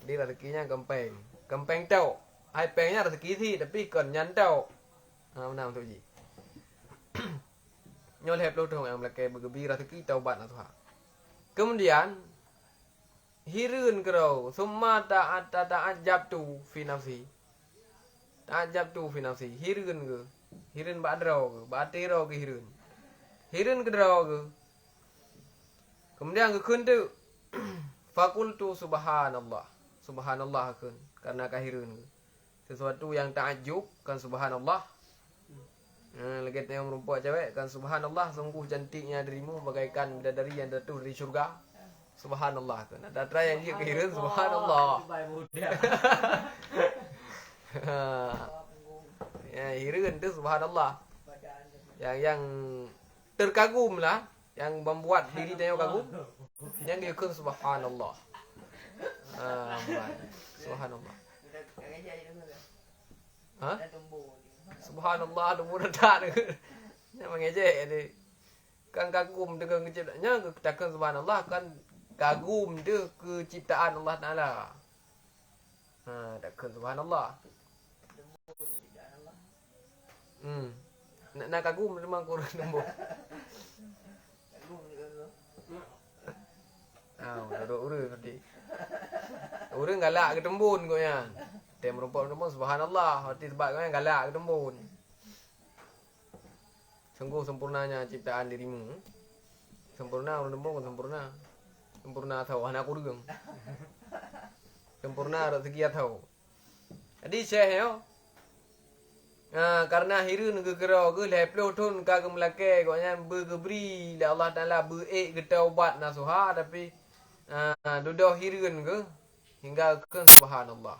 Di rezekinya gempeng. Gempeng tau. Ai pengnya rezeki sih tapi kon nyan tau. Mana tu ji. Nyol hep lo tu yang leke bergebi rezeki taubat nah Tuhan. Kemudian hirun kerau summa ta'ajab tu fi nafsi. Ta'ajab tu fi nafsi. Hirun ke. Hirun badrau ke. Batero ke hirun. Hirun kedraw ke. Kemudian ke kun tu. Fakultu subhanallah. Subhanallah kun. Karena kahirun ke. Sesuatu yang takjub kan subhanallah. Lagi yang merupakan cewek kan subhanallah. Sungguh cantiknya dirimu bagaikan bidadari yang jatuh dari syurga. Subhanallah kun. Ada try yang dia kahirun subhanallah. Ya hirun tu subhanallah. Yang terkagum lah, yang membuat diri dia kagum, yang dia kun subhanallah. Subhanallah. Subhanallah, ada mudah tak? Yang mengejek ni, kan kagum dengan keciptaannya, takkan subhanallah kan kagum dia keciptaan Allah Taala. takkan subhanallah. Nak kagum memang kurang nombor. Duduk urang tadi. Urang galak ke tembun kau yan. Tem rumput subhanallah, arti sebab kau yang galak ke tembun. Sungguh sempurnanya ciptaan dirimu. Sempurna urang tembun sempurna. Sempurna tahu anak urang. Sempurna rezeki tahu. Jadi syekh yo. Karena hirun ke kera ke leplo tun ka ke melake kau yang bergebri la Allah Taala berik ke taubat nasuha tapi dudah hirun ke hingga ke subhanallah.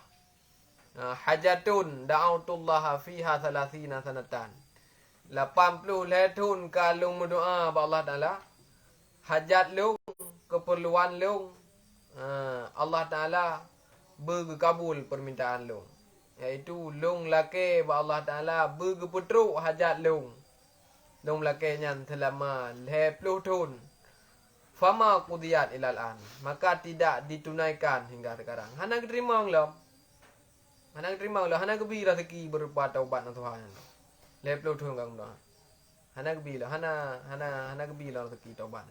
Hajatun da'autullah fiha 30 sanatan. 80 letun kalung berdoa ba Allah Taala. Hajat long, keperluan long. Allah Taala berkabul permintaan long. Iaitu long laki ba Allah Taala bergepetruk hajat long. Long laki nyan selama 20 tahun. Fama qudiyat ilal an. Maka tidak ditunaikan hingga sekarang. Hana terima Allah. Hana terima Allah. Hana kebi rezeki berupa taubat dan Tuhan. 20 tahun kang doa. Hana kebi lah. Hana kebi lah rezeki taubat.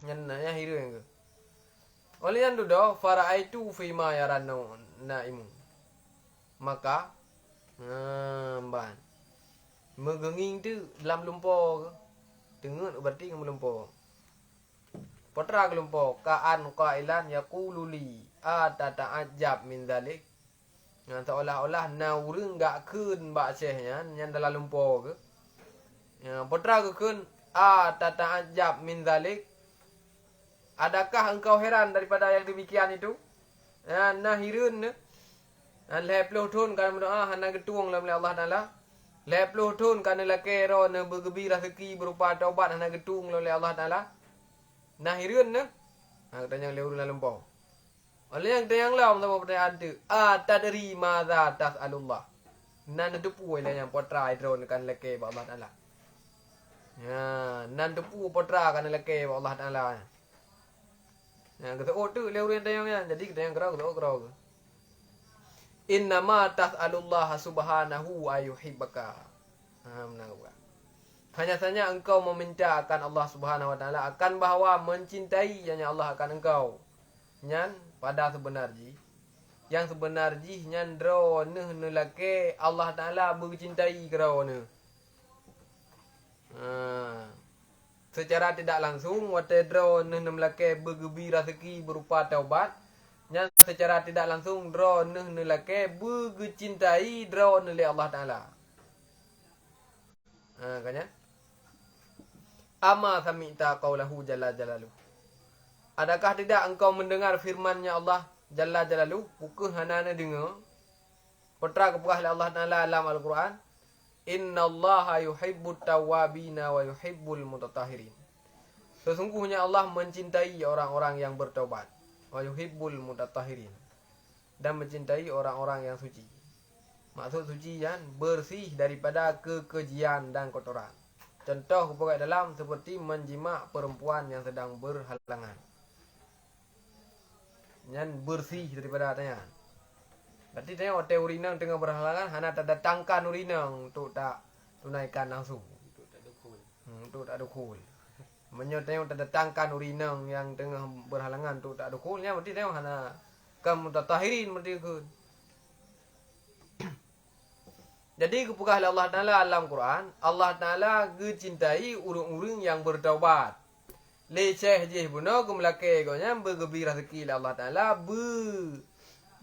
Nyan hiru yang ke. Oleh yang duduk faraitu fima yaranu naimu. Maka ban megenging tu dalam lumpur ke. Dengar berarti ngam lumpur. Potra ke lumpur kaan qailan yaqululi atata'ajab min zalik. Seolah-olah naurung gak keun bak syehnya yang dalam lumpur ke. Potra ke keun atata'ajab min zalik. Adakah engkau heran daripada yang demikian itu? Nahirun ne. 20 tahun kan berdoa hana getuang oleh Allah Taala. 20 tahun kan laki ro ne bergembira rezeki berupa taubat hana getuang oleh Allah Taala. Nahirun ne. Katanya lewur dalam pau. Oleh yang tayang lam sama pertanyaan tu. Tadri madza tas'alullah. Nan depu oleh yang potra idron kan laki ba Allah Taala. Nan depu potra kan laki ba Allah Taala. Kata tu lewur yang tayangnya. Jadi kita yang kerau. Innama tas'alullah subhanahu ayuhibbaka. Hanya saja engkau meminta akan Allah Subhanahu wa taala akan bahawa mencintai yang Allah akan engkau. Nyan pada sebenarnya yang sebenarnya nyan drone nelake Allah Taala bercintai kerana. Secara tidak langsung wate drone nelake bergembira rezeki berupa taubat. Yang secara tidak langsung drone nelake bercintai drone oleh Allah Taala. Kanya. Ama sami'ta qaulahu jalla jalaluh. Adakah tidak engkau mendengar firman-Nya Allah Jalla Jalaluh? Bukan hana dengar. Putra kepuas Allah Taala dalam Al-Quran. Innallaha yuhibbut tawwabina wa yuhibbul mutatahhirin. Sesungguhnya Allah mencintai orang-orang yang bertaubat. Wa yuhibbul mutatahhirin. Dan mencintai orang-orang yang suci. Maksud suci yang bersih daripada kekejian dan kotoran. Contoh kepuas dalam seperti menjimak perempuan yang sedang berhalangan. Yang bersih daripada tanya. Berarti tengok hotel urinang tengah berhalangan, hana tak datangkan urinang untuk tak tunaikan langsung. Untuk tak dukul. Tengok tak datangkan urinang yang tengah berhalangan untuk tak dukulnya, berarti tengok hana kamu tatahirin berarti ke. Jadi kepukas Allah Taala dalam Quran, Allah Taala gecintai urang-urang yang bertaubat. Leceh je buno kemelake gonya bergembira rezeki Allah Taala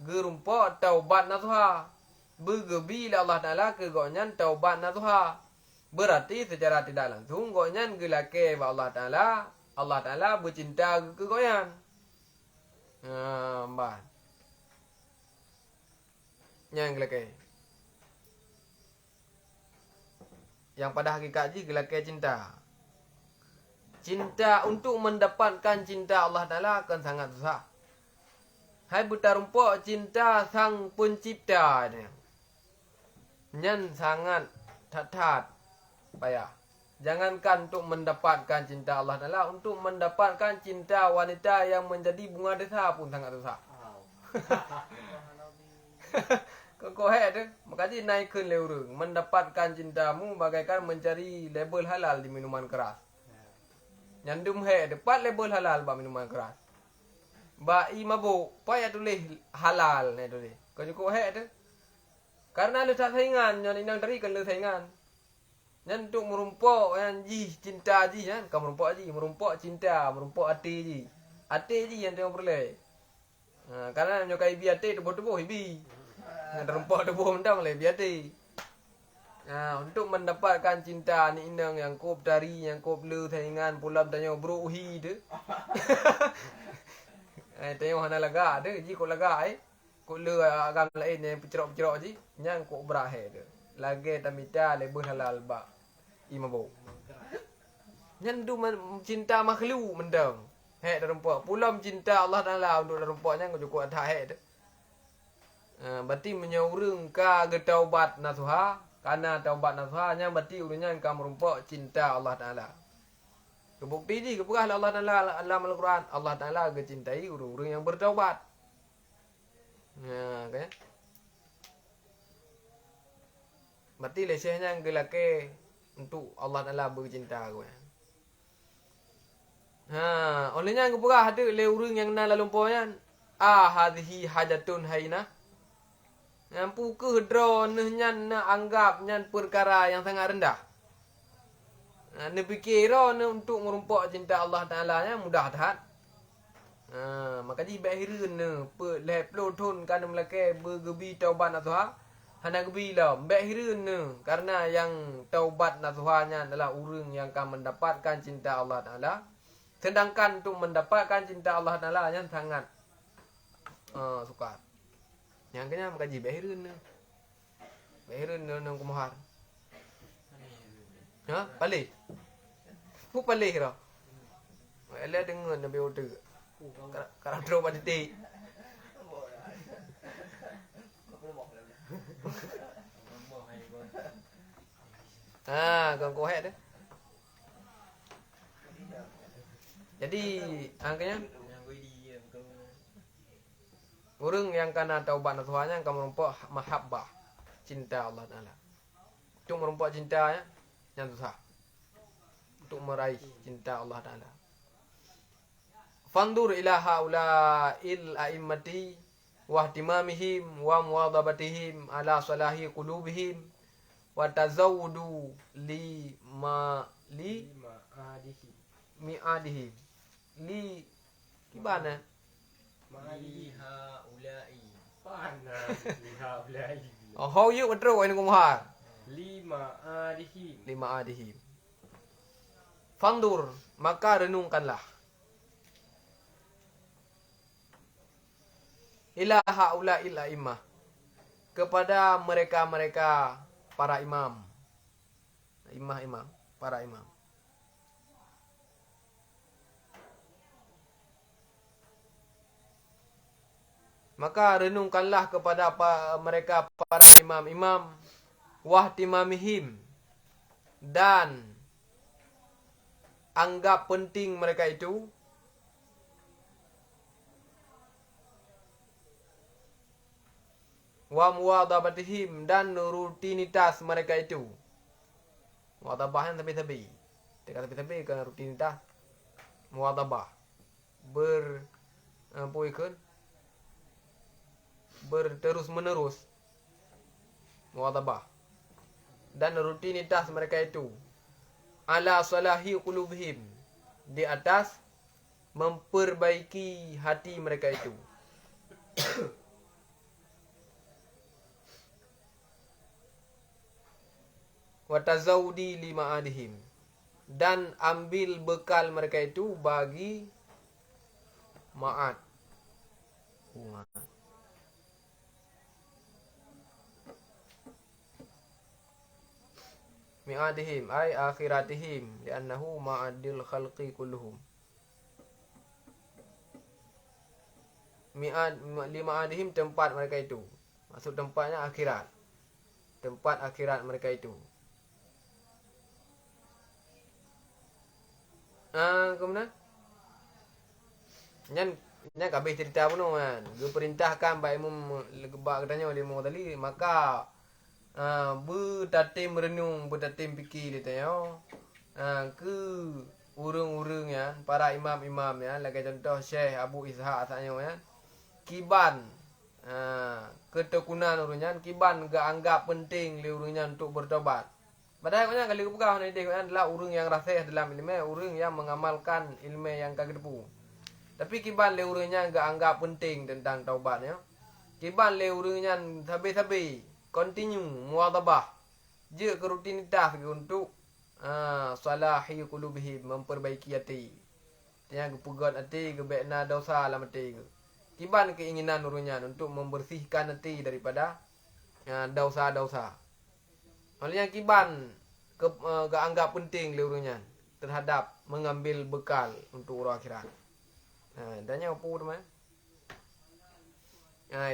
gerumpa taubat nasuha. Bergebi Allah Taala ke gonya taubat nasuha. Berarti secara tidak langsung gonya gelake ba Allah Taala bercinta ke goyan. Mbah. Yang gelake. Yang pada hakikatnya gelake cinta. Cinta untuk mendapatkan cinta Allah Ta'ala akan sangat susah. Hai buta rumput cinta sang pencipta ni. Nyan sangat tat payah. Jangankan untuk mendapatkan cinta Allah Ta'ala, untuk mendapatkan cinta wanita yang menjadi bunga desa pun sangat susah. Kau tu, makanya naikkan lewurung. Mendapatkan cintamu bagaikan mencari label halal di minuman keras. Nyandum dapat label halal ba minuman keras. Ba i mabuk, payah tulis halal ni tulis. Kau cukup tu. Karena lu tak saingan, yang inang dari kan lu saingan. Yang untuk merumpok yang ji cinta ji kan, kau merumpok cinta, merumpok hati ji. Hati ji yang tengok perleh. Karena nyokai bi hati tubuh hibi. Terempok tubuh mendang le biati. Untuk mendapatkan cinta ni inang yang kop dari yang kop le saingan pulam tanya bro uhi tu. Tengok hana laga tu, ji ko laga ko le agam lain yang pecerok-pecerok ji, nyang ko berahe tu. Lagi tamita le halal ba. Imabo. Nyandu cinta makhluk mendang. Terempok pulam cinta Allah Taala untuk terempoknya ko cukup ada tu. Berarti menyaurung ka getaubat nasuha karena taubat nasuha nya berarti urunya ka merumpok cinta Allah Taala. Kebukti di keperah Allah Taala dalam Al-Quran Allah Taala mencintai orang-orang yang bertaubat. Okay. Berarti lesehnya gelake untuk Allah Taala bercinta aku. Olehnya keperah ada le orang yang na lalumponya hadhihi hajatun hainah. Nampu ke drone nyan na anggap nyan perkara yang sangat rendah. Ni fikir untuk merumpok cinta Allah Taala nya mudah tak. Maka ji bahirin ne pe le plotun kan melake bergebi taubat nasuha. Hana gebi lah bahirin ne karena yang taubat nasuhanya adalah orang yang akan mendapatkan cinta Allah Taala. Sedangkan untuk mendapatkan cinta Allah Taala nya sangat sukar. Yang kena makaji bahirin ne. Bahirin ne nang kumuhar. Palih. Hu palih ra. Ele dengar nabi order. Karang tro pada ti. Kau kohet dah. Jadi angkanya orang yang kena taubat nasuhanya akan merumpok mahabbah cinta Allah Taala. Untuk merumpok cintanya yang susah. Untuk meraih cinta Allah Taala. Fandur ila haula'il a'immati wa ihtimamihim wa muwadhabatihim ala salahi qulubihim wa tazawudu mi'adihim. Li gimana? Liha ulai. Pana liha ulai. How you betul ini kumhar. Lima adihim. Fandur, maka renungkanlah. Ila haula'il a'immah. Kepada mereka-mereka para imam. Imam, para imam. Maka renungkanlah kepada mereka para imam-imam wahtimamihim dan anggap penting mereka itu wa muwadhabatihim dan rutinitas mereka itu. Muwadhabah yang tepi-tepi. Tepi-tepi kan rutinitas. Muwadhabah. Berterus menerus muwadhabah dan rutinitas mereka itu ala salahi qulubihim di atas memperbaiki hati mereka itu. Wa tazawudi lima'adihim dan ambil bekal mereka itu bagi ma'ad. Mi'adihim ay akhiratihim li'annahu ma'adil khalqi kulluhum. Mi'adihim tempat mereka itu. Maksud tempatnya akhirat. Tempat akhirat mereka itu. Kemudian Nyan nya kabeh cerita puno kan. Ge perintahkan Pak Imam lebak katanya oleh mu tadi, maka bertatim merenung, bertatim fikir ditanya. Ke urung-urung ya, para imam-imam ya, lagi contoh Syekh Abu Ishaq katanya ya. Kiban ketekunan urunyan, kiban gak anggap penting li urunyan untuk bertobat. Padahal kanya kali buka ni dia adalah urung yang rasih dalam ilmu, urung yang mengamalkan ilmu yang kagedepu. Tapi kiban le urungnya gak anggap penting tentang taubatnya. Kiban le urungnya sabi-sabi continue muadabah. Je ke rutinitas untuk salahi qulubihim, memperbaiki hati. Yang kepugat hati kebekna dosa dalam hati. Kiban keinginan urungnya untuk membersihkan hati daripada dosa-dosa. Olehnya kiban gak anggap penting le urungnya terhadap mengambil bekal untuk urang akhirat. Tanya apa teman?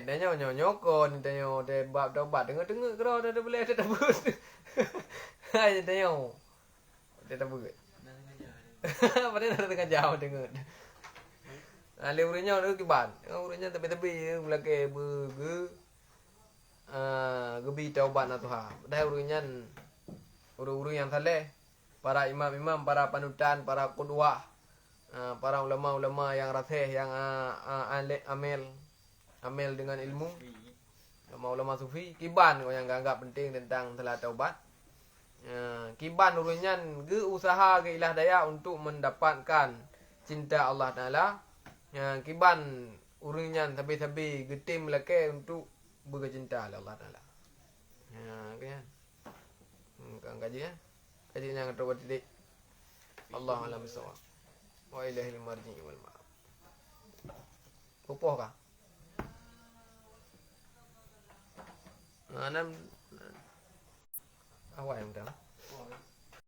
Tanya nyokon, tanya de bab tobat dengar-dengar kau dah boleh dah tabut. Tanya dia tabut. Padahal dah tengah jauh dengar. Le urungnya tu kiban. Urungnya tepi-tepi belakang gebi taubat na Tuhan. Dah urungnya urung-urung yang saleh, para imam-imam, para panutan, para qudwah, para ulama-ulama yang rasih, yang amil dengan ilmu, ulama-ulama sufi, kiban yang anggap penting tentang telah taubat. Kiban urungnya ge usaha ke ilah daya untuk mendapatkan cinta Allah Taala. Kiban urungnya sabi-sabi getim leke untuk bercinta Allah Taala. Kan. Kan kaji ya. Kaji yang terbuat titik. Allah alam bisawab. Wa ilahil marji'i wal ma'ab. Pupuh kah? Awak yang dah.